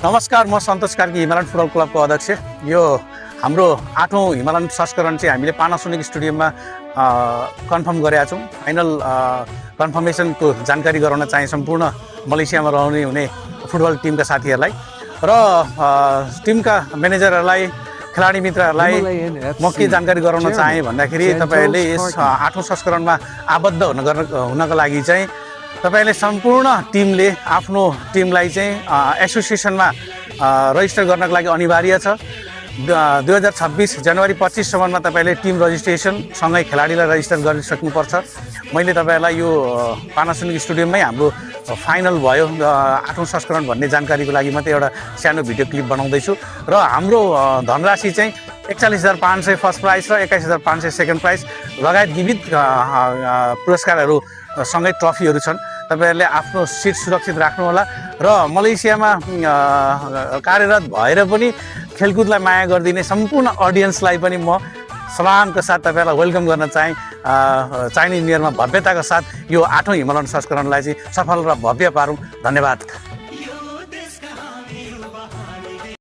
नमस्कार, म सन्तोष Karki, Himalayan football क्लबको अध्यक्ष। यो हाम्रो 8औं हिमालयन संस्करण चाहिँ हामीले पानासोनिक स्टेडियममा कन्फर्म गरेका छौँ। फाइनल कन्फर्मेसनको जानकारी गराउन चाहिँ सम्पूर्ण मलेसियामा रहने हुने फुटबल टिमका साथीहरूलाई र टिमका म्यानेजरहरूलाई, खेलाडी मित्रहरूलाई म के जानकारी गराउन चाहेँ भन्दाखेरि तपाईँहरूले यस 8औं संस्करणमा आबद्ध हुनको लागि चाहिँ तपाईले सम्पूर्ण टिमले आफ्नो टिमलाई चाहिँ एसोसिएसनमा रजिस्टर गर्नको लागि अनिवार्य छ। 2026 जनवरी 25 सम्ममा तपाईले टिम रजिस्ट्रेसन सँगै खेलाडीलाई रजिस्टर गरिसक्नुपर्छ। मैले तपाईलाई यो पानासोनिक स्टेडियममै हाम्रो फाइनल भयो 8औं संस्करण भन्ने जानकारीको लागि मात्रै एउटा सानो भिडियो क्लिप बनाउँदैछु र हाम्रो धनराशि चाहिँ 41,500 फर्स्ट प्राइज र 21,500 सेकेन्ड प्राइज लगायत विविध पुरस्कारहरू सँगै ट्रफीहरू छन्। तपाईहरुले आफ्नो सिट सुरक्षित राख्नुहोला र मलेसियामा कार्यरत भएर पनि खेलकुदलाई माया गरिदिने सम्पूर्ण अडियन्सलाई पनि म सलामका साथ तपाईहरुलाई वेलकम गर्न चाहे। चाइनिज न्यू इयरमा भव्यताका साथ यो 8औं हिमालयन संस्करणलाई चाहिँ सफल र भव्य पारौँ। धन्यवाद।